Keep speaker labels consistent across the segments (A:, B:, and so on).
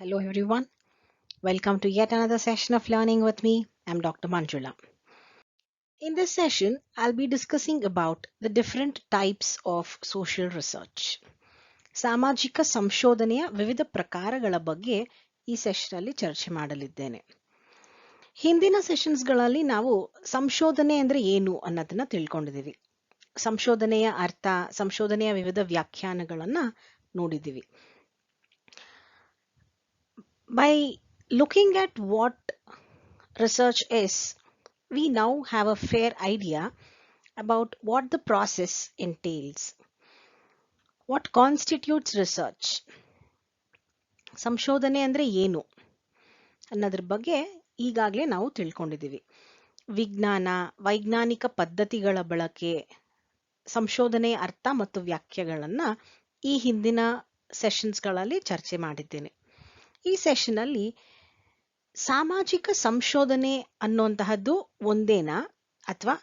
A: Hello everyone, welcome to yet another session of learning with me. I'm Dr. Manjula. In this session, I'll be discussing about the different types of social research. ಸಾಮಾಜಿಕ ಸಂಶೋಧನೆಯ ವಿವಿಧ ಪ್ರಕಾರಗಳ ಬಗ್ಗೆ ಈ session ಅಲ್ಲಿ ಚರ್ಚೆ ಮಾಡಲಿದ್ದೇನೆ. ಹಿಂದಿನ ಸೆಷನ್ಸ್ಗಳಲ್ಲಿ ನಾವು ಸಂಶೋಧನೆ ಅಂದ್ರೆ ಏನು ಅನ್ನೋದನ್ನ ತಿಳ್ಕೊಂಡಿದ್ದೀವಿ. ಸಂಶೋಧನೆಯ ಅರ್ಥ, ಸಂಶೋಧನೆಯ ವಿವಿಧ ವ್ಯಾಖ್ಯಾನಗಳನ್ನ ನೋಡಿದ್ದೀವಿ. By looking at what research is, we now have a fair idea about what the process entails. What constitutes research? ಸಂಶೋಧನೆ ಅಂದ್ರೆ ಏನು ಅನ್ನೋದ್ರ ಬಗ್ಗೆ ಈಗಾಗಲೇ ನಾವು ತಿಳ್ಕೊಂಡಿದ್ದೀವಿ. ವಿಜ್ಞಾನ, ವೈಜ್ಞಾನಿಕ ಪದ್ಧತಿಗಳ ಬಳಕೆ, ಸಂಶೋಧನೆಯ ಅರ್ಥ ಮತ್ತು ವ್ಯಾಖ್ಯೆಗಳನ್ನ ಈ ಹಿಂದಿನ ಸೆಷನ್ಸ್ಗಳಲ್ಲಿ ಚರ್ಚೆ ಮಾಡಿದ್ದೇನೆ. ಈ ಸೆಷನ್ ಅಲ್ಲಿ ಸಾಮಾಜಿಕ ಸಂಶೋಧನೆ ಅನ್ನುವಂತಹದ್ದು ಒಂದೇನಾ ಅಥವಾ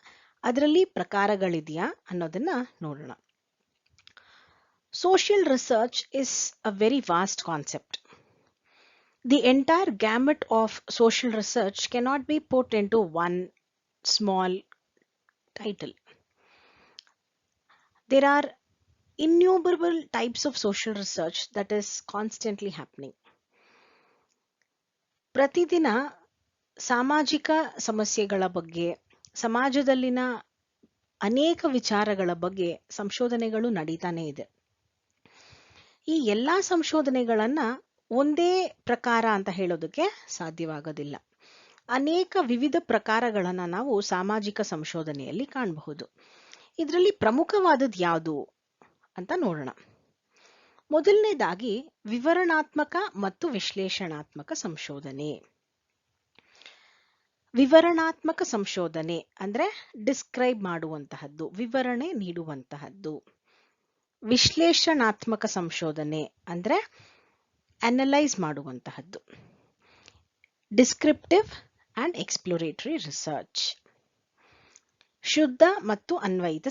A: ಅದರಲ್ಲಿ ಪ್ರಕಾರಗಳಿದೆಯಾ ಅನ್ನೋದನ್ನ ನೋಡೋಣ. Social research is a very vast concept. The entire gamut of social research cannot be put into one small title. There are innumerable types of social research that is constantly happening. ಪ್ರತಿದಿನ ಸಾಮಾಜಿಕ ಸಮಸ್ಯೆಗಳ ಬಗ್ಗೆ, ಸಮಾಜದಲ್ಲಿನ ಅನೇಕ ವಿಚಾರಗಳ ಬಗ್ಗೆ ಸಂಶೋಧನೆಗಳು ನಡೀತಾನೆ ಇದೆ. ಈ ಎಲ್ಲಾ ಸಂಶೋಧನೆಗಳನ್ನ ಒಂದೇ ಪ್ರಕಾರ ಅಂತ ಹೇಳೋದಕ್ಕೆ ಸಾಧ್ಯವಾಗೋದಿಲ್ಲ. ಅನೇಕ ವಿವಿಧ ಪ್ರಕಾರಗಳನ್ನ ನಾವು ಸಾಮಾಜಿಕ ಸಂಶೋಧನೆಯಲ್ಲಿ ಕಾಣಬಹುದು. ಇದರಲ್ಲಿ ಪ್ರಮುಖವಾದದ್ದು ಯಾವುದು ಅಂತ ನೋಡೋಣ. ಮೊದಲನೇದಾಗಿ ವಿವರಣಾತ್ಮಕ ಮತ್ತು ವಿಶ್ಲೇಷಣಾತ್ಮಕ ಸಂಶೋಧನೆ. ವಿವರಣಾತ್ಮಕ ಸಂಶೋಧನೆ ಅಂದ್ರೆ ಡಿಸ್ಕ್ರೈಬ್ ಮಾಡುವಂತಹದ್ದು, ವಿವರಣೆ ನೀಡುವಂತಹದ್ದು. ವಿಶ್ಲೇಷಣಾತ್ಮಕ ಸಂಶೋಧನೆ ಅಂದ್ರೆ ಅನಲೈಸ್ ಮಾಡುವಂತಹದ್ದು. Descriptive and exploratory research. ಶುದ್ಧ ಮತ್ತು ಅನ್ವಯಿತ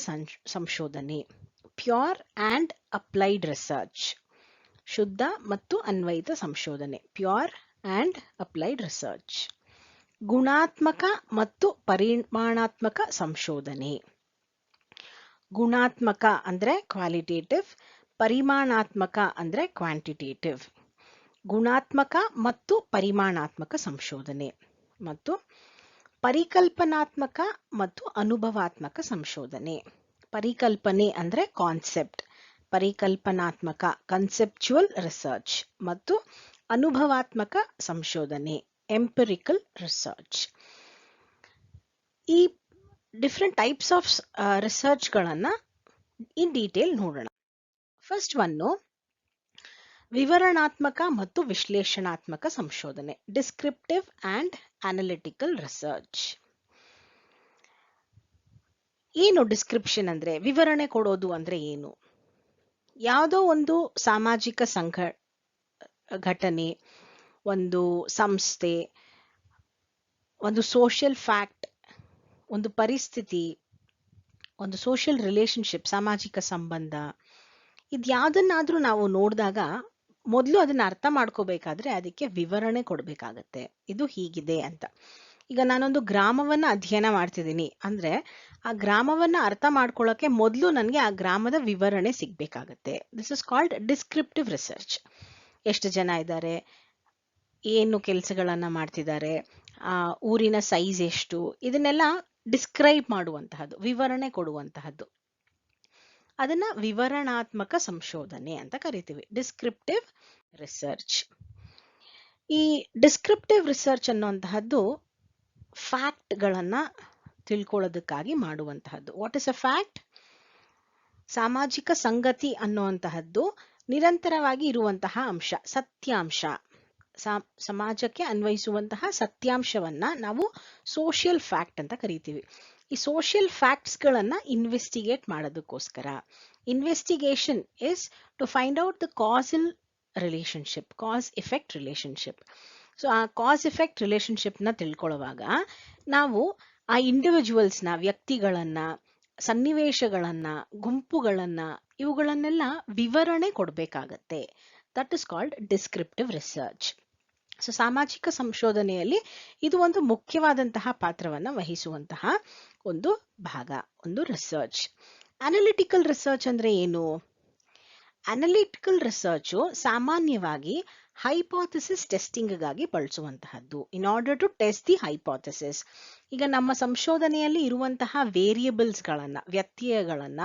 A: ಸಂಶೋಧನೆ. Pure and applied research. ಶುದ್ಧ ಮತ್ತು ಅನ್ವಯಿತ ಸಂಶೋಧನೆ, ಪ್ಯೂರ್ ಅಂಡ್ ಅಪ್ಲೈಡ್ ರಿಸರ್ಚ್. ಗುಣಾತ್ಮಕ ಮತ್ತು ಪರಿಮಾಣಾತ್ಮಕ ಸಂಶೋಧನೆ. ಗುಣಾತ್ಮಕ ಅಂದ್ರೆ ಕ್ವಾಲಿಟೇಟಿವ್, ಪರಿಮಾಣಾತ್ಮಕ ಅಂದ್ರೆ ಕ್ವಾಂಟಿಟೇಟಿವ್. ಗುಣಾತ್ಮಕ ಮತ್ತು ಪರಿಮಾಣಾತ್ಮಕ ಸಂಶೋಧನೆ ಮತ್ತು ಪರಿಕಲ್ಪನಾತ್ಮಕ ಮತ್ತು ಅನುಭವಾತ್ಮಕ ಸಂಶೋಧನೆ. ಪರಿಕಲ್ಪನೆ ಅಂದ್ರೆ ಕಾನ್ಸೆಪ್ಟ್, ಪರಿಕಲ್ಪನಾತ್ಮಕ ಕನ್ಸೆಪ್ಚುವಲ್ ರಿಸರ್ಚ್ ಮತ್ತು ಅನುಭವಾತ್ಮಕ ಸಂಶೋಧನೆ ಎಂಪಿರಿಕಲ್ ರಿಸರ್ಚ್. ಈ ಡಿಫ್ರೆಂಟ್ ಟೈಪ್ಸ್ ಆಫ್ ರಿಸರ್ಚ್ ಗಳನ್ನ ಇನ್ ಡೀಟೇಲ್ ನೋಡೋಣ. ಫಸ್ಟ್ ಒನ್ನು ವಿವರಣಾತ್ಮಕ ಮತ್ತು ವಿಶ್ಲೇಷಣಾತ್ಮಕ ಸಂಶೋಧನೆ, ಡಿಸ್ಕ್ರಿಪ್ಟಿವ್ ಅಂಡ್ ಅನಲಿಟಿಕಲ್ ರಿಸರ್ಚ್. ಏನು ಡಿಸ್ಕ್ರಿಪ್ಷನ್ ಅಂದ್ರೆ, ವಿವರಣೆ ಕೊಡೋದು ಅಂದ್ರೆ ಏನು? ಯಾವುದೋ ಒಂದು ಸಾಮಾಜಿಕ ಘಟನೆ, ಒಂದು ಸಂಸ್ಥೆ, ಒಂದು ಸೋಷಿಯಲ್ ಫ್ಯಾಕ್ಟ್, ಒಂದು ಪರಿಸ್ಥಿತಿ, ಒಂದು ಸೋಷಿಯಲ್ ರಿಲೇಶನ್ಶಿಪ್, ಸಾಮಾಜಿಕ ಸಂಬಂಧ, ಇದ್ಯಾವುದನ್ನಾದ್ರೂ ನಾವು ನೋಡಿದಾಗ ಮೊದಲು ಅದನ್ನ ಅರ್ಥ ಮಾಡ್ಕೋಬೇಕಾದ್ರೆ ಅದಕ್ಕೆ ವಿವರಣೆ ಕೊಡ್ಬೇಕಾಗತ್ತೆ. ಇದು ಹೀಗಿದೆ ಅಂತ. ಈಗ ನಾನೊಂದು ಗ್ರಾಮವನ್ನ ಅಧ್ಯಯನ ಮಾಡ್ತಿದ್ದೀನಿ ಅಂದ್ರೆ ಆ ಗ್ರಾಮವನ್ನ ಅರ್ಥ ಮಾಡ್ಕೊಳ್ಳೋಕೆ ಮೊದಲು ನನಗೆ ಆ ಗ್ರಾಮದ ವಿವರಣೆ ಸಿಗ್ಬೇಕಾಗತ್ತೆ. This is called descriptive research. ಎಷ್ಟು ಜನ ಇದ್ದಾರೆ, ಏನು ಕೆಲಸಗಳನ್ನ ಮಾಡ್ತಿದ್ದಾರೆ, ಆ ಊರಿನ ಸೈಜ್ ಎಷ್ಟು, ಇದನ್ನೆಲ್ಲ ಡಿಸ್ಕ್ರೈಬ್ ಮಾಡುವಂತಹದ್ದು, ವಿವರಣೆ ಕೊಡುವಂತಹದ್ದು. ಅದನ್ನ ವಿವರಣಾತ್ಮಕ ಸಂಶೋಧನೆ ಅಂತ ಕರಿತೀವಿ, ಡಿಸ್ಕ್ರಿಪ್ಟಿವ್ ರಿಸರ್ಚ್. ಈ ಡಿಸ್ಕ್ರಿಪ್ಟಿವ್ ರಿಸರ್ಚ್ ಅನ್ನುವಂತಹದ್ದು ಫ್ಯಾಕ್ಟ್ ಗಳನ್ನ ತಿಳ್ಕೊಳ್ಳೋದಕ್ಕಾಗಿ ಮಾಡುವಂತಹದ್ದು. What is a fact? ಸಾಮಾಜಿಕ ಸಂಗತಿ ಅನ್ನುವಂತಹದ್ದು ನಿರಂತರವಾಗಿ ಇರುವಂತಹ ಅಂಶ, ಸತ್ಯಾಂಶ. ಸಮಾಜಕ್ಕೆ ಅನ್ವಯಿಸುವಂತಹ ಸತ್ಯಾಂಶವನ್ನ ನಾವು ಸೋಷಿಯಲ್ ಫ್ಯಾಕ್ಟ್ ಅಂತ ಕರಿತೀವಿ. ಈ ಸೋಷಿಯಲ್ ಫ್ಯಾಕ್ಟ್ಸ್ ಗಳನ್ನ ಇನ್ವೆಸ್ಟಿಗೇಟ್ ಮಾಡೋದಕ್ಕೋಸ್ಕರ, investigation is to find out the causal relationship, cause effect relationship. So ಆ ಕಾಸ್ ಎಫೆಕ್ಟ್ ರಿಲೇಶನ್ಶಿಪ್ ನ ತಿಳ್ಕೊಳ್ಳುವಾಗ ನಾವು ಆ ಇಂಡಿವಿಜುವಲ್ಸ್ನ, ವ್ಯಕ್ತಿಗಳನ್ನ, ಸನ್ನಿವೇಶಗಳನ್ನ, ಗುಂಪುಗಳನ್ನ, ಇವುಗಳನ್ನೆಲ್ಲ ವಿವರಣೆ ಕೊಡ್ಬೇಕಾಗತ್ತೆ. That is called descriptive research. So ಸಾಮಾಜಿಕ ಸಂಶೋಧನೆಯಲ್ಲಿ ಇದು ಒಂದು ಮುಖ್ಯವಾದಂತಹ ಪಾತ್ರವನ್ನು ವಹಿಸುವಂತಹ ಒಂದು ಭಾಗ, ಒಂದು ರಿಸರ್ಚ್. ಅನಲಿಟಿಕಲ್ ರಿಸರ್ಚ್ ಅಂದ್ರೆ ಏನು? ಅನಲಿಟಿಕಲ್ ರಿಸರ್ಚ್ ಸಾಮಾನ್ಯವಾಗಿ ಹೈಪೋಥೆಸಿಸ್ ಟೆಸ್ಟಿಂಗ್ಗಾಗಿ ಬಳಸುವಂತಹದ್ದು. In order to test the hypothesis. ಈಗ ನಮ್ಮ ಸಂಶೋಧನೆಯಲ್ಲಿ ಇರುವಂತಹ ವೇರಿಯಬಲ್ಸ್ಗಳನ್ನ, ವ್ಯತ್ಯಯಗಳನ್ನ,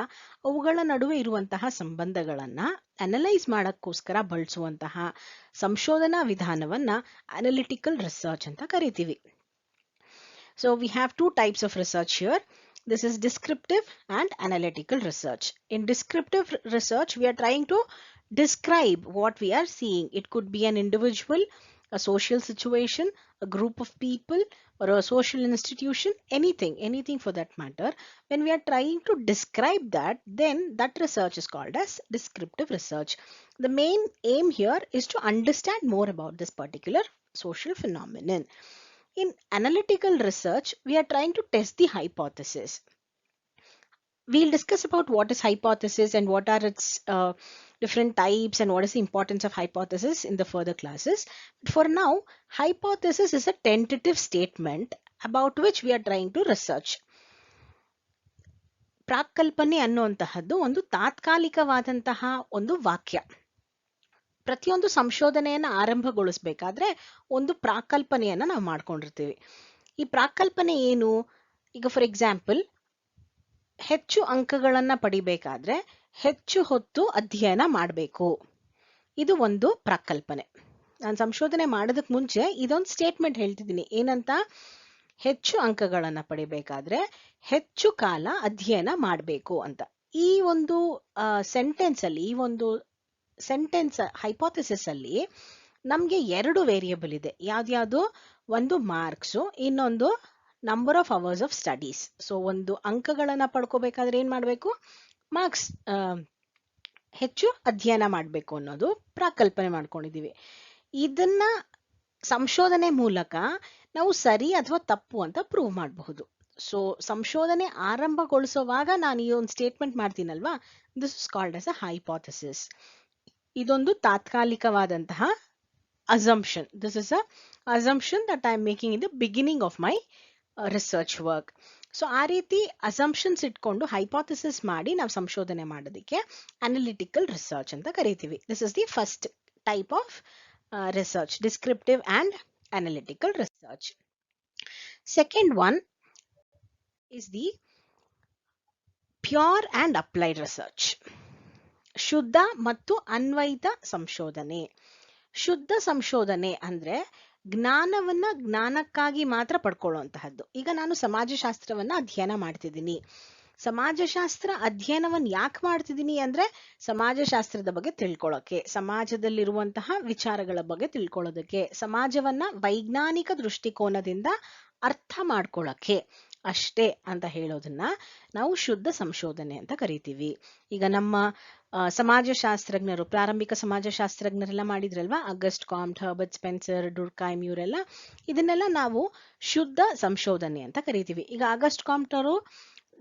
A: ಅವುಗಳ ನಡುವೆ ಇರುವಂತಹ ಸಂಬಂಧಗಳನ್ನ ಅನಲೈಸ್ ಮಾಡಕ್ಕೋಸ್ಕರ ಬಳಸುವಂತಹ ಸಂಶೋಧನಾ ವಿಧಾನವನ್ನ ಅನಲಿಟಿಕಲ್ ರಿಸರ್ಚ್ ಅಂತ ಕರಿತೀವಿ. So we have two types of research here. This is descriptive and analytical research. In descriptive research, we are trying to describe what we are seeing. It could be an individual, a social situation, a group of people, or a social institution, anything for that matter. When we are trying to describe that, then that research is called as descriptive research. The main aim here is to understand more about this particular social phenomenon. In analytical research, we are trying to test the hypothesis. We'll discuss about what is hypothesis and what are its different types and what is the importance of hypothesis in the further classes. But for now, hypothesis is a tentative statement about which we are trying to research. ಪ್ರಾಕ್ಕಲ್ಪನೆ ಅನ್ನುವಂತಹದ್ದು ಒಂದು ತಾತ್ಕಾಲಿಕವಾದಂತಹ ಒಂದು ವಾಕ್ಯ. ಪ್ರತಿಯೊಂದು ಸಂಶೋಧನೆಯನ್ನು ಆರಂಭಗೊಳಿಸಬೇಕಾದ್ರೆ ಒಂದು ಪ್ರಾಕಲ್ಪನೆಯನ್ನ ನಾವು ಮಾಡ್ಕೊಂಡಿರ್ತೀವಿ. ಈ ಪ್ರಾಕಲ್ಪನೆ ಏನು? ಈಗ ಫಾರ್ ಎಕ್ಸಾಂಪಲ್, ಹೆಚ್ಚು ಅಂಕಗಳನ್ನ ಪಡಿಬೇಕಾದ್ರೆ ಹೆಚ್ಚು ಹೊತ್ತು ಅಧ್ಯಯನ ಮಾಡಬೇಕು. ಇದು ಒಂದು ಪ್ರಾಕಲ್ಪನೆ. ನಾನು ಸಂಶೋಧನೆ ಮಾಡೋದಕ್ಕೆ ಮುಂಚೆ ಇದೊಂದು ಸ್ಟೇಟ್ಮೆಂಟ್ ಹೇಳ್ತಿದ್ದೀನಿ. ಏನಂತ? ಹೆಚ್ಚು ಅಂಕಗಳನ್ನ ಪಡಿಬೇಕಾದ್ರೆ ಹೆಚ್ಚು ಕಾಲ ಅಧ್ಯಯನ ಮಾಡಬೇಕು ಅಂತ. ಈ ಒಂದು ಸೆಂಟೆನ್ಸ್ ಅಲ್ಲಿ, ಈ ಒಂದು ಸೆಂಟೆನ್ಸ್ ಹೈಪೋಥೆಸಿಸ್ ಅಲ್ಲಿ ನಮ್ಗೆ ಎರಡು ವೇರಿಯಬಲ್ ಇದೆ. ಯಾವ್ದ್ಯಾವ್ದು? ಒಂದು ಮಾರ್ಕ್ಸು, ಇನ್ನೊಂದು number of hours of studies. So ಒಂದು ಅಂಕಗಳನ್ನ ಪಡ್ಕೋಬೇಕಾದ್ರೆ ಏನ್ ಮಾಡ್ಬೇಕು? ಮಾರ್ಕ್ಸ್, ಹೆಚ್ಚು ಅಧ್ಯಯನ ಮಾಡಬೇಕು ಅನ್ನೋದು ಪ್ರಾಕಲ್ಪನೆ ಮಾಡ್ಕೊಂಡಿದೀವಿ. ಇದನ್ನ ಸಂಶೋಧನೆ ಮೂಲಕ ನಾವು ಸರಿ ಅಥವಾ ತಪ್ಪು ಅಂತ ಪ್ರೂವ್ ಮಾಡಬಹುದು. ಸೊ ಸಂಶೋಧನೆ ಆರಂಭಗೊಳಿಸುವಾಗ ನಾನು ಈ ಒಂದು ಸ್ಟೇಟ್ಮೆಂಟ್ ಮಾಡ್ತೀನಲ್ವಾ, this is called as a hypothesis. ಇದೊಂದು ತಾತ್ಕಾಲಿಕವಾದಂತಹ assumption. This is a assumption that I am making in the beginning of my research work. So ಆ ರೀತಿ ಅಸಂಪ್ಷನ್ಸ್ ಇಟ್ಕೊಂಡು ಹೈಪೋಥೆಸಿಸ್ ಮಾಡಿ ನಾವು ಸಂಶೋಧನೆ ಮಾಡೋದಕ್ಕೆ ಅನಲಿಟಿಕಲ್ ರಿಸರ್ಚ್ ಅಂತ ಕರಿತೀವಿ. This is the first type of research, descriptive and analytical research. Second one is the pure and applied research. ಶುದ್ಧ ಮತ್ತು ಅನ್ವಯಿತ ಸಂಶೋಧನೆ. ಶುದ್ಧ ಸಂಶೋಧನೆ ಅಂದ್ರೆ ಜ್ಞಾನವನ್ನ ಜ್ಞಾನಕ್ಕಾಗಿ ಮಾತ್ರ ಪಡ್ಕೊಳ್ಳುವಂತಹದ್ದು. ಈಗ ನಾನು ಸಮಾಜಶಾಸ್ತ್ರವನ್ನ ಅಧ್ಯಯನ ಮಾಡ್ತಿದ್ದೀನಿ. ಸಮಾಜಶಾಸ್ತ್ರ ಅಧ್ಯಯನವನ್ನು ಯಾಕೆ ಮಾಡ್ತಿದ್ದೀನಿ ಅಂದ್ರೆ ಸಮಾಜಶಾಸ್ತ್ರದ ಬಗ್ಗೆ ತಿಳ್ಕೊಳ್ಳೋಕೆ, ಸಮಾಜದಲ್ಲಿರುವಂತಹ ವಿಚಾರಗಳ ಬಗ್ಗೆ ತಿಳ್ಕೊಳ್ಳೋದಕ್ಕೆ, ಸಮಾಜವನ್ನ ವೈಜ್ಞಾನಿಕ ದೃಷ್ಟಿಕೋನದಿಂದ ಅರ್ಥ ಮಾಡ್ಕೊಳ್ಳೋಕೆ ಅಷ್ಟೇ ಅಂತ ಹೇಳೋದನ್ನ ನಾವು ಶುದ್ಧ ಸಂಶೋಧನೆ ಅಂತ ಕರಿತೀವಿ. ಈಗ ನಮ್ಮ ಸಮಾಜಶಾಸ್ತ್ರಜ್ಞರು, ಪ್ರಾರಂಭಿಕ ಸಮಾಜಶಾಸ್ತ್ರಜ್ಞರೆಲ್ಲ ಮಾಡಿದ್ರಲ್ವಾ, ಆಗಸ್ಟ್ ಕಾಮ್ಟ್, ಹರ್ಬರ್ಟ್ ಸ್ಪೆನ್ಸರ್, ಡುರ್ಕೈಮ್, ಇವರೆಲ್ಲ ಇದನ್ನೆಲ್ಲ ನಾವು ಶುದ್ಧ ಸಂಶೋಧನೆ ಅಂತ ಕರಿತೀವಿ. ಈಗ ಆಗಸ್ಟ್ ಕಾಮ್ಟ್ ಅವರು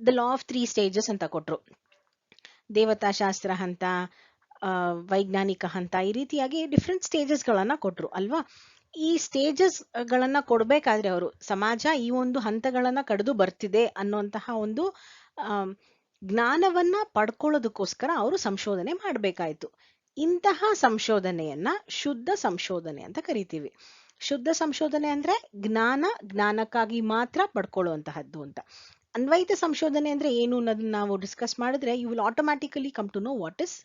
A: ದ ಲಾ ಆಫ್ 3 ಸ್ಟೇಜಸ್ ಅಂತ ಕೊಟ್ರು. ದೇವತಾಶಾಸ್ತ್ರ ಹಂತ, ವೈಜ್ಞಾನಿಕ ಹಂತ, ಈ ರೀತಿಯಾಗಿ ಡಿಫ್ರೆಂಟ್ ಸ್ಟೇಜಸ್ ಗಳನ್ನ ಕೊಟ್ರು ಅಲ್ವಾ. ಈ ಸ್ಟೇಜಸ್ ಗಳನ್ನ ಕೊಡ್ಬೇಕಾದ್ರೆ ಅವರು ಸಮಾಜ ಈ ಒಂದು ಹಂತಗಳನ್ನ ಕಡಿದು ಬರ್ತಿದೆ ಅನ್ನುವಂತಹ ಒಂದು ಜ್ಞಾನವನ್ನ ಪಡ್ಕೊಳ್ಳೋದಕ್ಕೋಸ್ಕರ ಅವರು ಸಂಶೋಧನೆ ಮಾಡಬೇಕಾಯ್ತು. ಇಂತಹ ಸಂಶೋಧನೆಯನ್ನ ಶುದ್ಧ ಸಂಶೋಧನೆ ಅಂತ ಕರಿತೀವಿ. ಶುದ್ಧ ಸಂಶೋಧನೆ ಅಂದ್ರೆ ಜ್ಞಾನಕ್ಕಾಗಿ ಮಾತ್ರ ಪಡ್ಕೊಳ್ಳುವಂತಹದ್ದು ಅಂತ. ಅನ್ವಯಿತ ಸಂಶೋಧನೆ ಅಂದ್ರೆ ಏನು ಅನ್ನೋದನ್ನ ನಾವು ಡಿಸ್ಕಸ್ ಮಾಡಿದ್ರೆ you will automatically come to know what is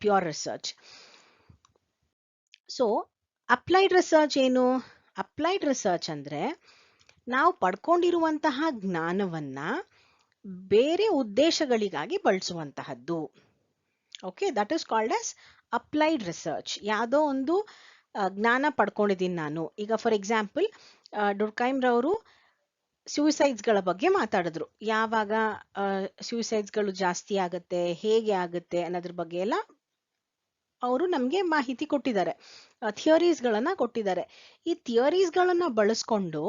A: pure research. So applied research ಏನು? ಅಪ್ಲೈಡ್ ರಿಸರ್ಚ್ ಅಂದ್ರೆ ನಾವು ಪಡ್ಕೊಂಡಿರುವಂತಹ ಜ್ಞಾನವನ್ನ ಬೇರೆ ಉದ್ದೇಶಗಳಿಗಾಗಿ ಬಳಸುವಂತಹದ್ದು. Okay, that is called as applied research. ಯಾವುದೋ ಒಂದು ಜ್ಞಾನ ಪಡ್ಕೊಂಡಿದ್ದೀನಿ ನಾನು. ಈಗ ಫಾರ್ ಎಕ್ಸಾಂಪಲ್, ಡುರ್ಕೈಮ್ ರವರು ಸ್ಯೂಸೈಡ್ಸ್ಗಳ ಬಗ್ಗೆ ಮಾತಾಡಿದ್ರು. ಯಾವಾಗ ಸ್ಯೂಸೈಡ್ಸ್ಗಳು ಜಾಸ್ತಿ ಆಗುತ್ತೆ, ಹೇಗೆ ಆಗುತ್ತೆ ಅನ್ನೋದ್ರ ಬಗ್ಗೆ ಎಲ್ಲ ಅವರು ನಮ್ಗೆ ಮಾಹಿತಿ ಕೊಟ್ಟಿದ್ದಾರೆ, ಥಿಯರೀಸ್ಗಳನ್ನ ಕೊಟ್ಟಿದ್ದಾರೆ. ಈ ಥಿಯರೀಸ್ಗಳನ್ನ ಬಳಸ್ಕೊಂಡು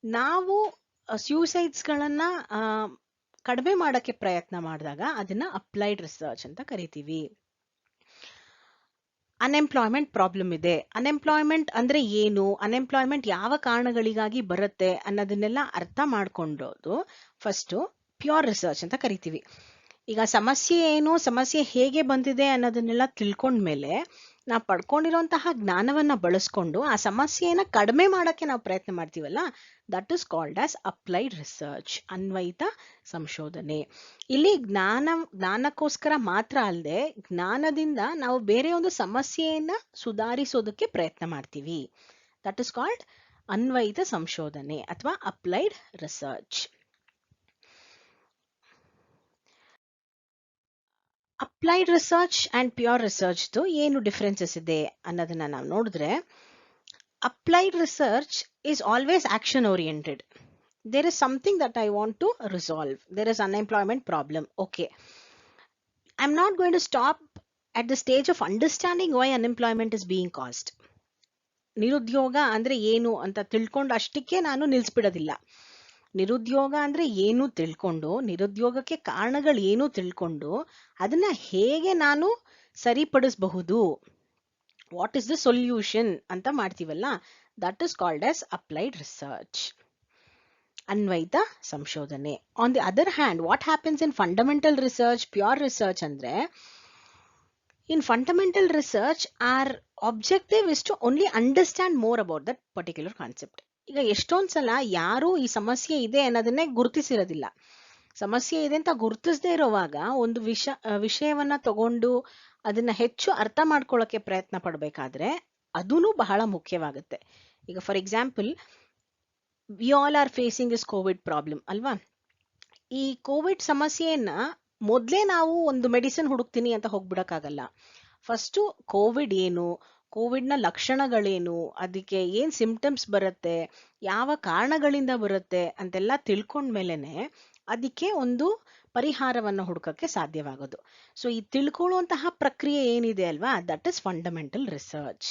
A: ನಾವು ಸ್ಯೂಸೈಡ್ಸ್ಗಳನ್ನ ಕಡಿಮೆ ಮಾಡಕ್ಕೆ ಪ್ರಯತ್ನ ಮಾಡಿದಾಗ ಅದನ್ನ ಅಪ್ಲೈಡ್ ರಿಸರ್ಚ್ ಅಂತ ಕರಿತೀವಿ. ಅನ್ಎಂಪ್ಲಾಯ್ಮೆಂಟ್ ಪ್ರಾಬ್ಲಮ್ ಇದೆ. ಅನ್ಎಂಪ್ಲಾಯ್ಮೆಂಟ್ ಅಂದ್ರೆ ಏನು, ಅನ್ಎಂಪ್ಲಾಯ್ಮೆಂಟ್ ಯಾವ ಕಾರಣಗಳಿಗಾಗಿ ಬರುತ್ತೆ ಅನ್ನೋದನ್ನೆಲ್ಲ ಅರ್ಥ ಮಾಡ್ಕೊಂಡೋದು ಫಸ್ಟ್ ಪ್ಯೂರ್ ರಿಸರ್ಚ್ ಅಂತ ಕರಿತೀವಿ. ಈಗ ಸಮಸ್ಯೆ ಏನು, ಸಮಸ್ಯೆ ಹೇಗೆ ಬಂದಿದೆ ಅನ್ನೋದನ್ನೆಲ್ಲ ತಿಳ್ಕೊಂಡ್ಮೇಲೆ ನಾವು ಪಡ್ಕೊಂಡಿರುವಂತಹ ಜ್ಞಾನವನ್ನ ಬಳಸ್ಕೊಂಡು ಆ ಸಮಸ್ಯೆಯನ್ನ ಕಡಿಮೆ ಮಾಡಕ್ಕೆ ನಾವು ಪ್ರಯತ್ನ ಮಾಡ್ತೀವಲ್ಲ, that is called as applied research, ಅನ್ವಯಿತ ಸಂಶೋಧನೆ. ಇಲ್ಲಿ ಜ್ಞಾನಕ್ಕೋಸ್ಕರ ಮಾತ್ರ ಅಲ್ಲದೆ ಜ್ಞಾನದಿಂದ ನಾವು ಬೇರೆ ಒಂದು ಸಮಸ್ಯೆಯನ್ನ ಸುಧಾರಿಸೋದಕ್ಕೆ ಪ್ರಯತ್ನ ಮಾಡ್ತೀವಿ. ದಟ್ ಇಸ್ ಕಾಲ್ಡ್ ಅನ್ವಯಿತ ಸಂಶೋಧನೆ ಅಥವಾ applied research. Applied research and pure research ಏನು ಡಿಫರೆನ್ಸಸ್ ಇದೆ ಅನ್ನೋದನ್ನ ನಾವು ನೋಡಿದ್ರೆ, applied research is always action oriented. There is something that I want to resolve. There is unemployment problem. Okay, I'm not going to stop at the stage of understanding why unemployment is being caused. ನಿರುದ್ಯೋಗ ಅಂದ್ರೆ ಏನು ಅಂತ ತಿಳ್ಕೊಂಡು ಅಷ್ಟಕ್ಕೆ ನಾನು ನಿಲ್ಸ್ಬಿಡೋದಿಲ್ಲ. ನಿರುದ್ಯೋಗ ಅಂದ್ರೆ ಏನು ತಿಳ್ಕೊಂಡು, ನಿರುದ್ಯೋಗಕ್ಕೆ ಕಾರಣಗಳು ಏನು ತಿಳ್ಕೊಂಡು ಅದನ್ನ ಹೇಗೆ ನಾನು ಸರಿಪಡಿಸಬಹುದು, ವಾಟ್ ಇಸ್ ದ ಸೊಲ್ಯೂಷನ್ ಅಂತ ಮಾಡ್ತೀವಲ್ಲ, that is called as applied research, ಅನ್ವಯಿತ ಸಂಶೋಧನೆ. On the other hand, what happens in fundamental research, pure research ಅಂದ್ರೆ, in fundamental research our objective is to only understand more about that particular concept. ಈಗ ಎಷ್ಟೊಂದ್ಸಲ ಯಾರು ಈ ಸಮಸ್ಯೆ ಇದೆ ಅನ್ನೋದನ್ನೇ ಗುರುತಿಸಿರೋದಿಲ್ಲ. ಸಮಸ್ಯೆ ಇದೆ ಅಂತ ಗುರುತಿಸದೇ ಇರುವಾಗ ಒಂದು ವಿಷಯವನ್ನ ತಗೊಂಡು ಅದನ್ನ ಹೆಚ್ಚು ಅರ್ಥ ಮಾಡ್ಕೊಳ್ಳೋಕೆ ಪ್ರಯತ್ನ ಪಡ್ಬೇಕಾದ್ರೆ ಅದೂ ಬಹಳ ಮುಖ್ಯವಾಗುತ್ತೆ. ಈಗ for example, we all are facing this Covid problem ಅಲ್ವಾ. ಈ ಕೋವಿಡ್ ಸಮಸ್ಯೆಯನ್ನ ಮೊದಲೇ ನಾವು ಒಂದು ಮೆಡಿಸಿನ್ ಹುಡುಕ್ತೀನಿ ಅಂತ ಹೋಗ್ಬಿಡಕ್ಕಾಗಲ್ಲ. ಫಸ್ಟು ಕೋವಿಡ್ ಏನು, ಕೋವಿಡ್ನ ಲಕ್ಷಣಗಳೇನು, ಅದಕ್ಕೆ ಏನ್ ಸಿಂಪ್ಟಮ್ಸ್ ಬರುತ್ತೆ, ಯಾವ ಕಾರಣಗಳಿಂದ ಬರುತ್ತೆ ಅಂತೆಲ್ಲ ತಿಳ್ಕೊಂಡ್ಮೇಲೆನೆ ಅದಕ್ಕೆ ಒಂದು ಪರಿಹಾರವನ್ನು ಹುಡುಕಕ್ಕೆ ಸಾಧ್ಯವಾಗೋದು. ಸೊ ಈ ತಿಳ್ಕೊಳ್ಳುವಂತಹ ಪ್ರಕ್ರಿಯೆ ಏನಿದೆ ಅಲ್ವಾ, ದಟ್ ಇಸ್ ಫಂಡಮೆಂಟಲ್ ರಿಸರ್ಚ್.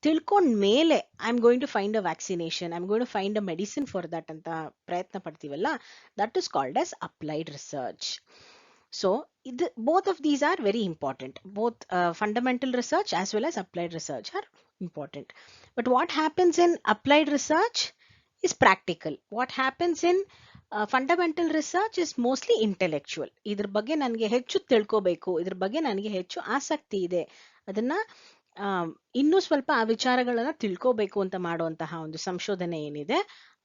A: ತಿಳ್ಕೊಂಡ್ಮೇಲೆ I am going to find a vaccination, I am going to find a medicine for that ಅಂತ ಪ್ರಯತ್ನ ಪಡ್ತೀವಲ್ಲ, that is called as applied research. So both of these are very important. Both fundamental research as well as applied research are important. But what happens in applied research is practical. What happens in fundamental research is mostly intellectual. ಇದ್ರ ಬಗ್ಗೆ ನನಗೆ ಹೆಚ್ಚು ತಿಳ್ಕೋಬೇಕು, ಇದ್ರ ಬಗ್ಗೆ ನನಗೆ ಹೆಚ್ಚು ಆಸಕ್ತಿ ಇದೆ, ಅದನ್ನ ಇನ್ನೂ ಸ್ವಲ್ಪ ಆ ವಿಚಾರಗಳನ್ನ ತಿಳ್ಕೋಬೇಕು ಅಂತ ಮಾಡುವಂತಹ ಒಂದು ಸಂಶೋಧನೆ ಏನಿದೆ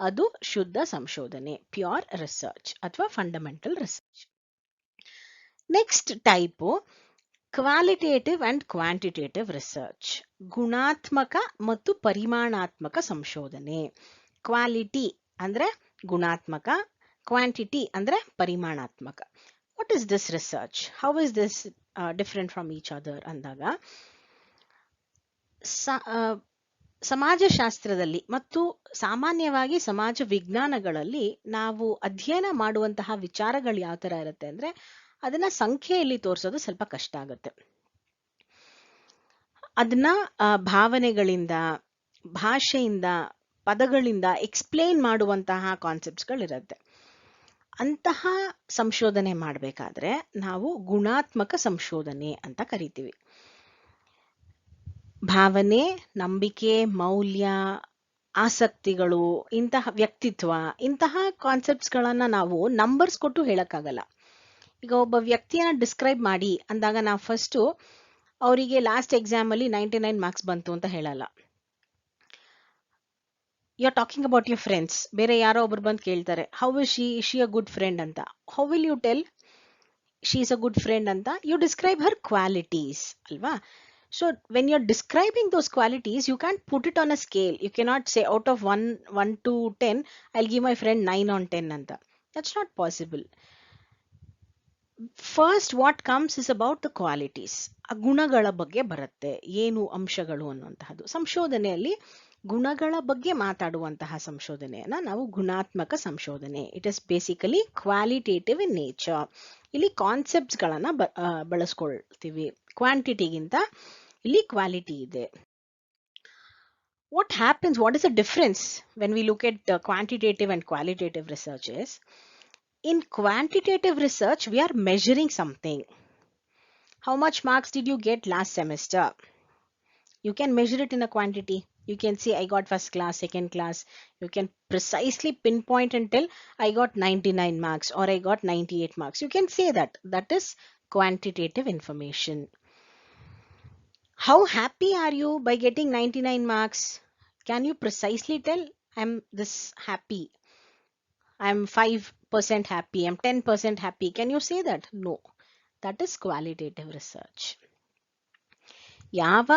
A: ಅದು ಶುದ್ಧ ಸಂಶೋಧನೆ, ಪ್ಯೂರ್ ರಿಸರ್ಚ್ ಅಥವಾ fundamental research. Next type qualitative and quantitative research, ಗುಣಾತ್ಮಕ ಮತ್ತು ಪರಿಮಾಣಾತ್ಮಕ ಸಂಶೋಧನೆ. ಕ್ವಾಲಿಟಿ ಅಂದ್ರೆ ಗುಣಾತ್ಮಕ, ಕ್ವಾಂಟಿಟಿ ಅಂದ್ರೆ ಪರಿಮಾಣಾತ್ಮಕ. What is this research, how is this different from each other ಅಂದಾಗ, ಸಮಾಜಶಾಸ್ತ್ರದಲ್ಲಿ ಮತ್ತು ಸಾಮಾನ್ಯವಾಗಿ ಸಮಾಜ ವಿಜ್ಞಾನಗಳಲ್ಲಿ ನಾವು ಅಧ್ಯಯನ ಮಾಡುವಂತಹ ವಿಚಾರಗಳು ಯಾವ ತರ ಇರುತ್ತೆ ಅಂದ್ರೆ, ಅದನ್ನ ಸಂಖ್ಯೆಯಲ್ಲಿ ತೋರಿಸೋದು ಸ್ವಲ್ಪ ಕಷ್ಟ ಆಗುತ್ತೆ. ಅದನ್ನ ಭಾವನೆಗಳಿಂದ, ಭಾಷೆಯಿಂದ, ಪದಗಳಿಂದ ಎಕ್ಸ್ಪ್ಲೇನ್ ಮಾಡುವಂತಹ ಕಾನ್ಸೆಪ್ಟ್ಸ್ಗಳಿರುತ್ತೆ. ಅಂತಹ ಸಂಶೋಧನೆ ಮಾಡಬೇಕಾದ್ರೆ ನಾವು ಗುಣಾತ್ಮಕ ಸಂಶೋಧನೆ ಅಂತ ಕರಿತೀವಿ. ಭಾವನೆ, ನಂಬಿಕೆ, ಮೌಲ್ಯ, ಆಸಕ್ತಿಗಳು, ಇಂತಹ ವ್ಯಕ್ತಿತ್ವ, ಇಂತಹ ಕಾನ್ಸೆಪ್ಟ್ಸ್ಗಳನ್ನ ನಾವು ನಂಬರ್ಸ್ ಕೊಟ್ಟು ಹೇಳಕ್ಕಾಗಲ್ಲ. ಈಗ ಒಬ್ಬ ವ್ಯಕ್ತಿಯನ್ನ ಡಿಸ್ಕ್ರೈಬ್ ಮಾಡಿ ಅಂದಾಗ ನಾವು ಫಸ್ಟು ಅವರಿಗೆ ಲಾಸ್ಟ್ ಎಕ್ಸಾಮ್ ಅಲ್ಲಿ 99 ಮಾರ್ಕ್ಸ್ ಬಂತು ಅಂತ ಹೇಳಲ್ಲ. You are talking about your friends. ಬೇರೆ ಯಾರೋ ಒಬ್ರು ಬಂದು ಕೇಳ್ತಾರೆ, how is she a good friend ಅಂತ. How will you tell she is a good friend ಅಂತ? ಯು ಡಿಸ್ಕ್ರೈಬ್ ಹರ್ ಕ್ವಾಲಿಟೀಸ್ ಅಲ್ವಾ. So when you're describing those qualities, you can't put it on a scale. You cannot say out of 1 to 10, I'll give my friend 9 on 10 anta. That's not possible. First what comes is about the qualities. ಆ ಗುಣಗಳ ಬಗ್ಗೆ ಬರುತ್ತೆ, ಏನು ಅಂಶಗಳು ಅನ್ನುವಂತಹದ್ದು. ಸಂಶೋಧನೆಯಲ್ಲಿ ಗುಣಗಳ ಬಗ್ಗೆ ಮಾತಾಡುವಂತಹ ಸಂಶೋಧನೆಯನ್ನ ನಾವು ಗುಣಾತ್ಮಕ ಸಂಶೋಧನೆ. It is basically qualitative in nature. ಇಲ್ಲಿ ಕಾನ್ಸೆಪ್ಟ್ಸ್ ಗಳನ್ನ ಬಳಸ್ಕೊಳ್ತೀವಿ. ಕ್ವಾಂಟಿಟಿಗಿಂತ ಇಲ್ಲಿ ಕ್ವಾಲಿಟಿ ಇದೆ. What happens, what is the difference when we look at quantitative and qualitative researches? In quantitative research, we are measuring something. How much marks did you get last semester? You can measure it in a quantity. You can say I got first class, second class. You can precisely pinpoint and tell I got 99 marks or I got 98 marks. You can say that. That is quantitative information. How happy are you by getting 99 marks? Can you precisely tell I'm this happy? I'm 5% happy, I'm 10% happy. Can you say that? No. That is qualitative research. ಯಾವ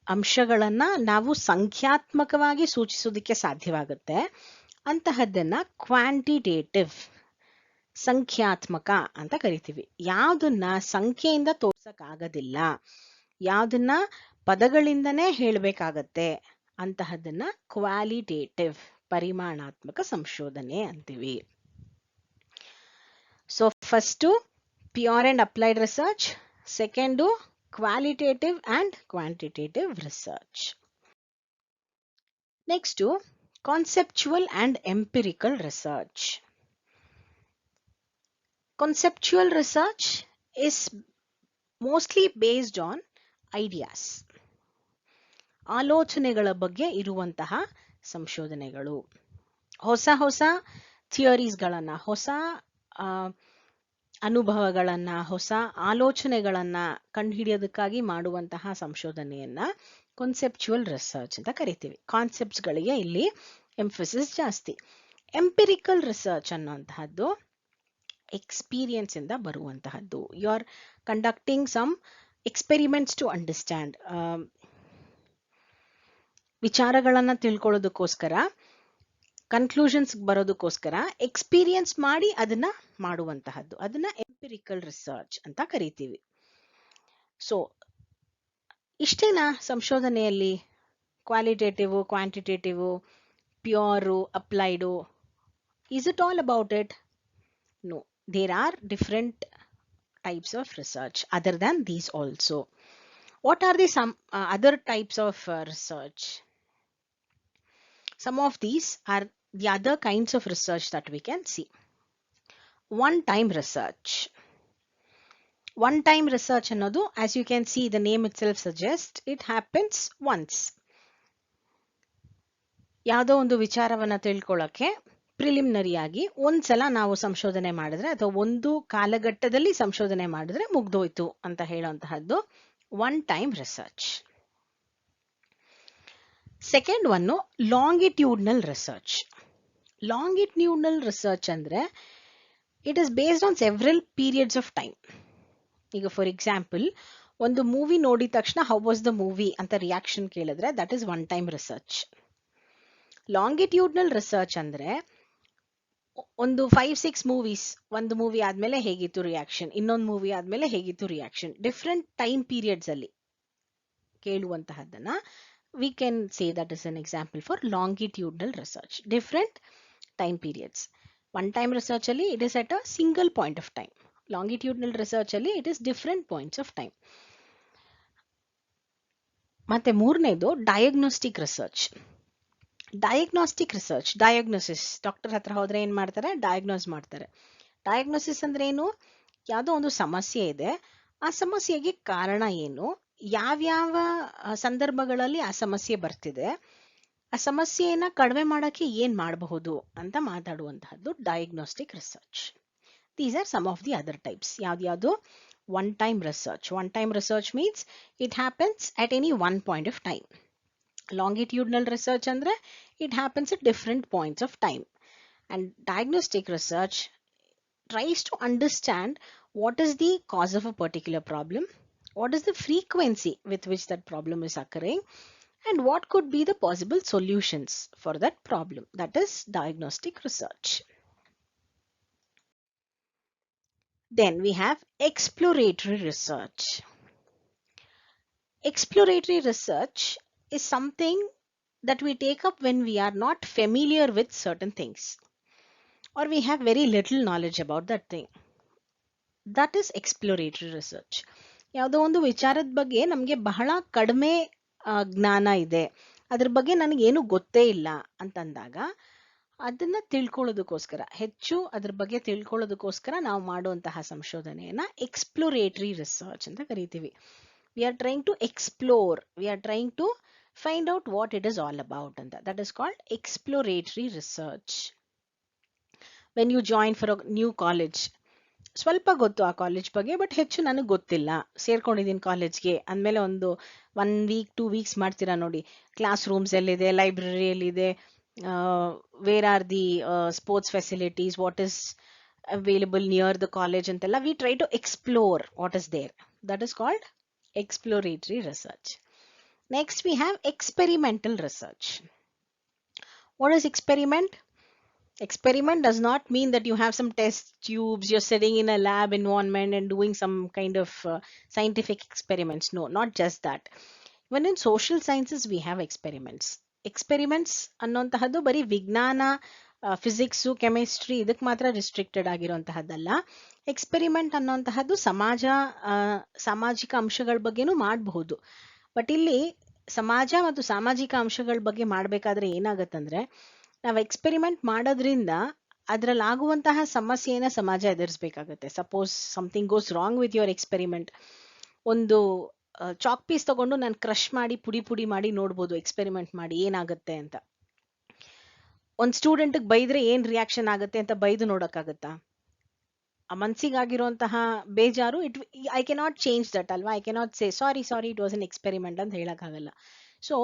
A: ಅಂಶಗಳನ್ನ ನಾವು ಸಂಖ್ಯಾತ್ಮಕವಾಗಿ ಸೂಚಿಸೋದಕ್ಕೆ ಸಾಧ್ಯವಾಗುತ್ತೆ ಅಂತಹದ್ದನ್ನ quantitative ಸಂಖ್ಯಾತ್ಮಕ ಅಂತ ಕರಿತೀವಿ. ಯಾವ್ದನ್ನ ಸಂಖ್ಯೆಯಿಂದ ತೋರ್ಸಕ್ಕಾಗೋದಿಲ್ಲ, ಯಾವ್ದನ್ನ ಪದಗಳಿಂದನೇ ಹೇಳಬೇಕಾಗತ್ತೆ ಅಂತಹದ್ದನ್ನ ಕ್ವಾಲಿಟೇಟಿವ್ ಪರಿಮಾಣಾತ್ಮಕ ಸಂಶೋಧನೆ ಅಂತೀವಿ. So first pure and applied research, second qualitative and quantitative research. Next to conceptual and empirical research. Conceptual research is mostly based on ideas. ಆಲೋಚನೆಗಳ ಬಗ್ಗೆ ಇರುವಂತಹ ಸಂಶೋಧನೆಗಳು. ಹೊಸ ಹೊಸ ಥಿಯರೀಸ್ಗಳನ್ನ, ಹೊಸ ಅನುಭವಗಳನ್ನ, ಹೊಸ ಆಲೋಚನೆಗಳನ್ನ ಕಂಡುಹಿಡಿಯೋದಕ್ಕಾಗಿ ಮಾಡುವಂತಹ ಸಂಶೋಧನೆಯನ್ನ ಕಾನ್ಸೆಪ್ಚುವಲ್ ರಿಸರ್ಚ್ ಅಂತ ಕರಿತೀವಿ. ಕಾನ್ಸೆಪ್ಟ್ಸ್ ಗಳಿಗೆ ಇಲ್ಲಿ ಎಂಫಸಿಸ್ ಜಾಸ್ತಿ. ಎಂಪಿರಿಕಲ್ ರಿಸರ್ಚ್ ಅನ್ನುವಂತಹದ್ದು ಎಕ್ಸ್ಪೀರಿಯನ್ಸ್ ಇಂದ ಬರುವಂತಹದ್ದು. You are conducting some experiments to understand. ವಿಚಾರಗಳನ್ನ ತಿಳ್ಕೊಳ್ಳೋದಕ್ಕೋಸ್ಕರ, ಕನ್ಕ್ಲೂಷನ್ಸ್ ಬರೋದಕ್ಕೋಸ್ಕರ ಎಕ್ಸ್ಪೀರಿಯನ್ಸ್ ಮಾಡಿ ಅದನ್ನ ಮಾಡುವಂತಹದ್ದು, ಅದನ್ನ ಎಂಪಿರಿಕಲ್ ರಿಸರ್ಚ್ ಅಂತ ಕರಿತೀವಿ. ಸೊ ಇಷ್ಟೇನಾ ಸಂಶೋಧನೆಯಲ್ಲಿ? Qualitative, quantitative, pure, applied, is it all about it? No, there are different types of research other than these also. What are the some other types of research? Some of these are the other kinds of research that we can see. One-time research. One-time research ಅನ್ನೋದು, as you can see, the name itself suggests, it happens once. ಯಾವುದೋ ಒಂದು ವಿಚಾರವನ್ನ ತಿಳ್ಕೊಳ್ಳೋಕೆ preliminary ಆಗಿ ಒಂದ್ಸಲ ನಾವು ಸಂಶೋಧನೆ ಮಾಡಿದ್ರೆ ಅಥವಾ ಒಂದು ಕಾಲಘಟ್ಟದಲ್ಲಿ ಸಂಶೋಧನೆ ಮಾಡಿದ್ರೆ ಮುಗ್ದೋಯ್ತು ಅಂತ ಹೇಳುವಂತಹದ್ದು one time research. Second one longitudinal research. Longitudinal research ಅಂದ್ರೆ it is based on several periods of time. ಈಗ ಫಾರ್ ಎಕ್ಸಾಂಪಲ್, ಒಂದು ಮೂವಿ ನೋಡಿದ ತಕ್ಷಣ ಹೌ ವಾಸ್ ದ ಮೂವಿ ಅಂತ ರಿಯಾಕ್ಷನ್ ಕೇಳಿದ್ರೆ that is one time research. Longitudinal research ಅಂದ್ರೆ ಒಂದು 5-6 movies, ಒಂದು ಮೂವಿ ಆದ್ಮೇಲೆ ಹೇಗಿತ್ತು ರಿಯಾಕ್ಷನ್, ಇನ್ನೊಂದು ಮೂವಿ ಆದ್ಮೇಲೆ ಹೇಗಿತ್ತು ರಿಯಾಕ್ಷನ್, ಡಿಫ್ರೆಂಟ್ ಟೈಮ್ ಪೀರಿಯಡ್ಸ್ ಅಲ್ಲಿ ಕೇಳುವಂತಹದ್ದನ್ನ we can say that is an example for longitudinal research. Different time periods. One time research alli it is at a single point of time. Longitudinal research alli it is different points of time. ಮತ್ತೆ ಮೂರನೇದು diagnostic research. Diagnostic research, diagnosis, doctor ಹತ್ರ ಹೋದ್ರೆ ಏನ್ ಮಾಡ್ತಾರೆ? Diagnose ಮಾಡ್ತಾರೆ. Diagnosis ಅಂದ್ರೆ ಏನು? ಯಾವುದೋ ಒಂದು ಸಮಸ್ಯೆ ಇದೆ, ಆ ಸಮಸ್ಯೆಗೆ ಕಾರಣ ಏನು, ಯಾವ್ಯಾವ ಸಂದರ್ಭಗಳಲ್ಲಿ ಆ ಸಮಸ್ಯೆ ಬರ್ತಿದೆ, ಆ ಸಮಸ್ಯೆಯನ್ನ ಕಡಿಮೆ ಮಾಡಕ್ಕೆ ಏನ್ ಮಾಡಬಹುದು ಅಂತ ಮಾತಾಡುವಂತಹದ್ದು diagnostic research. These are some of the other types. ಯಾವ್ದು? One time research. One time research means it happens at any one point of time. Longitudinal research andre it happens at different points of time. And diagnostic research tries to understand what is the cause of a particular problem, what is the frequency with which that problem is occurring, and what could be the possible solutions for that problem. That is diagnostic research. Then we have exploratory research. Exploratory research is something that we take up when we are not familiar with certain things or we have very little knowledge about that thing. That is exploratory research. ಯಾವುದೋ ಒಂದು ವಿಚಾರದ ಬಗ್ಗೆ ನಮಗೆ ಬಹಳ ಕಡಿಮೆ ಜ್ಞಾನ ಇದೆ, ಅದ್ರ ಬಗ್ಗೆ ನನಗೇನು ಗೊತ್ತೇ ಇಲ್ಲ ಅಂತಂದಾಗ ಅದನ್ನ ತಿಳ್ಕೊಳ್ಳೋದಕ್ಕೋಸ್ಕರ, ಹೆಚ್ಚು ಅದ್ರ ಬಗ್ಗೆ ತಿಳ್ಕೊಳ್ಳೋದಕ್ಕೋಸ್ಕರ ನಾವು ಮಾಡುವಂತಹ ಸಂಶೋಧನೆಯನ್ನ ಎಕ್ಸ್ಪ್ಲೋರೇಟರಿ ರಿಸರ್ಚ್ ಅಂತ ಕರಿತೀವಿ. We are trying to explore, we are trying to find out what it is all about, and that is called exploratory research. When you join for a new college, ಸ್ವಲ್ಪ ಗೊತ್ತು ಆ college ಬಗ್ಗೆ, but ಹೆಚ್ಚು ನನಗೆ ಗೊತ್ತಿಲ್ಲ, ಸೇರ್ಕೊಂಡಿದ್ದೀನಿ ಕಾಲೇಜ್ಗೆ ಅಂದಮೇಲೆ ಒಂದು 1 ವೀಕ್ 2 ವೀಕ್ಸ್ ಮಾಡ್ತೀರಾ ನೋಡಿ, ಕ್ಲಾಸ್ ರೂಮ್ಸ್ ಎಲ್ಲಿದೆ, ಲೈಬ್ರರಿ ಎಲ್ಲಿದೆ, where are the sports facilities, what is available near the college ಅಂತೆಲ್ಲ, we try to explore what is there. That is called exploratory research. Next we have experimental research. What is experiment? Experiment does not mean that you have some test tubes, you're sitting in a lab environment and doing some kind of scientific experiments. No, not just that. Even in social sciences we have experiments. Experiments ಅನ್ನೋಂತಹದ್ದು ಬರೀ ವಿಜ್ಞಾನ, physics, chemistry ಇದಕ್ಕೆ ಮಾತ್ರ restricted ಆಗಿರುವಂತಹದ್ದಲ್ಲ. Experiment ಅನ್ನೋಂತಹದ್ದು ಸಾಮಾಜಿಕ ಅಂಶಗಳ ಬಗ್ಗೆನೂ ಮಾಡಬಹುದು. But ಇಲ್ಲಿ ಸಮಾಜ ಮತ್ತು ಸಾಮಾಜಿಕ ಅಂಶಗಳ ಬಗ್ಗೆ ಮಾಡಬೇಕಾದ್ರೆ ಏನಾಗತ್ತಂದ್ರೆ, ನಾವು ಎಕ್ಸ್ಪೆರಿಮೆಂಟ್ ಮಾಡೋದ್ರಿಂದ ಅದರಲ್ಲಿ ಆಗುವಂತಹ ಸಮಸ್ಯೆನ ಸಮಾಜ ಎದುರಿಸಬೇಕಾಗತ್ತೆ. Suppose something goes wrong with your experiment. ಒಂದು ಚಾಕ್ ಪೀಸ್ ತಗೊಂಡು ನಾನು ಕ್ರಶ್ ಮಾಡಿ ಪುಡಿ ಪುಡಿ ಮಾಡಿ ನೋಡ್ಬೋದು ಎಕ್ಸ್ಪೆರಿಮೆಂಟ್ ಮಾಡಿ ಏನಾಗುತ್ತೆ ಅಂತ. ಒಂದು ಸ್ಟೂಡೆಂಟ್ಗೆ ಬೈದ್ರೆ ಏನ್ ರಿಯಾಕ್ಷನ್ ಆಗುತ್ತೆ ಅಂತ ಬೈದು ನೋಡಕ್ಕಾಗತ್ತಾ? ಆ ಮನ್ಸಿಗಾಗಿರುವಂತಹ ಬೇಜಾರು, ಐ ಕೆನಾಟ್ ಚೇಂಜ್ ದಟ್ ಅಲ್ವಾ. I cannot say sorry it was an experiment ಅಂತ ಹೇಳಕ್ಕಾಗಲ್ಲ. So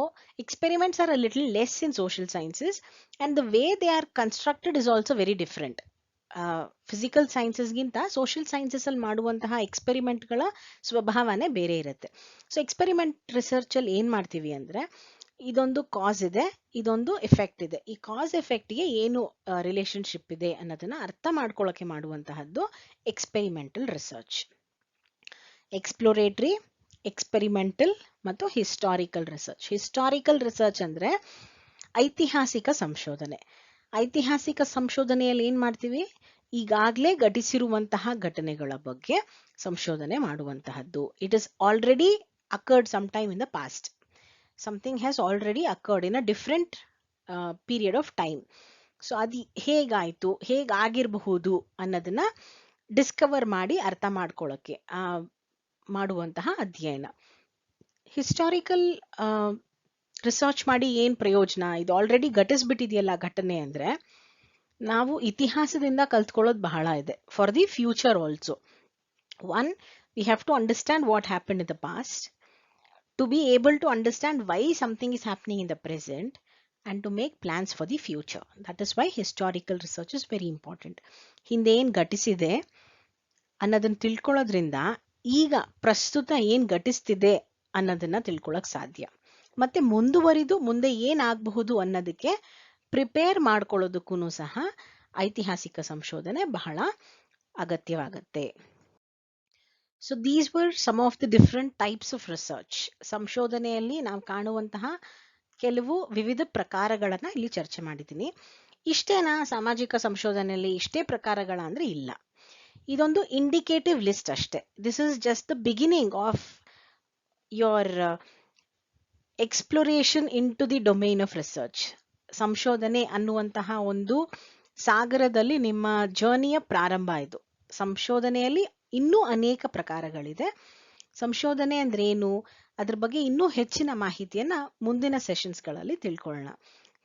A: experiments are a little less in social sciences, and the way they are constructed is also very different. Physical sciences ಗಿಂತ social sciences ಅಲ್ಲಿ ಮಾಡುವಂತಹ ಎಕ್ಸ್ಪೆರಿಮೆಂಟ್ಗಳ ಸ್ವಭಾವನೇ ಬೇರೆ ಇರುತ್ತೆ. So experiment research ಅಲ್ಲಿ ಏನ್ ಮಾಡ್ತೀವಿ ಅಂದ್ರೆ, ಇದೊಂದು ಕಾಸ್ ಇದೆ, ಇದೊಂದು ಎಫೆಕ್ಟ್ ಇದೆ, ಈ ಕಾಸ್ ಎಫೆಕ್ಟ್ಗೆ ಏನು ರಿಲೇಶನ್ಶಿಪ್ ಇದೆ ಅನ್ನೋದನ್ನ ಅರ್ಥ ಮಾಡ್ಕೊಳ್ಳೋಕೆ ಮಾಡುವಂತಹದ್ದು ಎಕ್ಸ್ಪೆರಿಮೆಂಟಲ್ ರಿಸರ್ಚ್. ಎಕ್ಸ್ಪ್ಲೋರೇಟರಿ, ಎಕ್ಸ್ಪೆರಿಮೆಂಟಲ್ ಮತ್ತು ಹಿಸ್ಟಾರಿಕಲ್ ರಿಸರ್ಚ್. ಹಿಸ್ಟಾರಿಕಲ್ ರಿಸರ್ಚ್ ಅಂದ್ರೆ ಐತಿಹಾಸಿಕ ಸಂಶೋಧನೆ. ಐತಿಹಾಸಿಕ ಸಂಶೋಧನೆಯಲ್ಲಿ ಏನ್ ಮಾಡ್ತೀವಿ, ಈಗಾಗಲೇ ಘಟಿಸಿರುವಂತಹ ಘಟನೆಗಳ ಬಗ್ಗೆ ಸಂಶೋಧನೆ ಮಾಡುವಂತಹದ್ದು. It is already occurred some time in the past. Something has already occurred in a different period of time. So ಅದು ಹೇಗಾಯ್ತು, ಹೇಗಾಗಿರಬಹುದು ಅನ್ನೋದನ್ನ ಡಿಸ್ಕವರ್ ಮಾಡಿ ಅರ್ಥ ಮಾಡ್ಕೊಳ್ಳೋಕೆ ಮಾಡುವಂತಹ ಅಧ್ಯಯನ. ಹಿಸ್ಟಾರಿಕಲ್ ರಿಸರ್ಚ್ ಮಾಡಿ ಏನ್ ಪ್ರಯೋಜನ? ಇದು ಆಲ್ರೆಡಿ ಘಟಿಸ್ಬಿಟ್ಟಿದೆಯಲ್ಲ ಘಟನೆ ಅಂದ್ರೆ, ನಾವು ಇತಿಹಾಸದಿಂದ ಕಲ್ತ್ಕೊಳ್ಳೋದು ಬಹಳ ಇದೆ for the future also. One, we have to understand what happen in the past to be able to understand why something is happening in the present and to make plans for the future. That is why historical research is very important. ಹಿಂದೆ ಏನ್ ಘಟಿಸಿದೆ ಅನ್ನೋದನ್ನ ತಿಳ್ಕೊಳ್ಳೋದ್ರಿಂದ ಈಗ ಪ್ರಸ್ತುತ ಏನ್ ಘಟಿಸ್ತಿದೆ ಅನ್ನೋದನ್ನ ತಿಳ್ಕೊಳಕ್ ಸಾಧ್ಯ. ಮತ್ತೆ ಮುಂದುವರಿದು ಮುಂದೆ ಏನಾಗಬಹುದು ಅನ್ನೋದಕ್ಕೆ ಪ್ರಿಪೇರ್ ಮಾಡ್ಕೊಳ್ಳೋದಕ್ಕೂ ಸಹ ಐತಿಹಾಸಿಕ ಸಂಶೋಧನೆ ಬಹಳ ಅಗತ್ಯವಾಗತ್ತೆ. So these were some of the different types of research. ಸಂಶೋಧನೆಯಲ್ಲಿ ನಾವು ಕಾಣುವಂತಹ ಕೆಲವು ವಿವಿಧ ಪ್ರಕಾರಗಳನ್ನ ಇಲ್ಲಿ ಚರ್ಚೆ ಮಾಡಿದ್ದೀನಿ. ಇಷ್ಟೇನಾ ಸಾಮಾಜಿಕ ಸಂಶೋಧನೆಯಲ್ಲಿ ಇಷ್ಟೇ ಪ್ರಕಾರಗಳ ಅಂದ್ರೆ ಇಲ್ಲ. ಇದೊಂದು ಇಂಡಿಕೇಟಿವ್ ಲಿಸ್ಟ್ ಅಷ್ಟೇ. This is just the beginning of your exploration into the domain of research. ಸಂಶೋಧನೆ ಅನ್ನುವಂತಹ ಒಂದು ಸಾಗರದಲ್ಲಿ ನಿಮ್ಮ ಜರ್ನಿಯ ಪ್ರಾರಂಭ ಇದು. ಸಂಶೋಧನೆಯಲ್ಲಿ ಇನ್ನೂ ಅನೇಕ ಪ್ರಕಾರಗಳಿದೆ. ಸಂಶೋಧನೆ ಅಂದ್ರೆ ಏನು, ಅದ್ರ ಬಗ್ಗೆ ಇನ್ನೂ ಹೆಚ್ಚಿನ ಮಾಹಿತಿಯನ್ನ ಮುಂದಿನ ಸೆಷನ್ಸ್ಗಳಲ್ಲಿ ತಿಳ್ಕೊಳ್ಳೋಣ.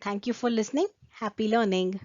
A: Thank you for listening. Happy learning.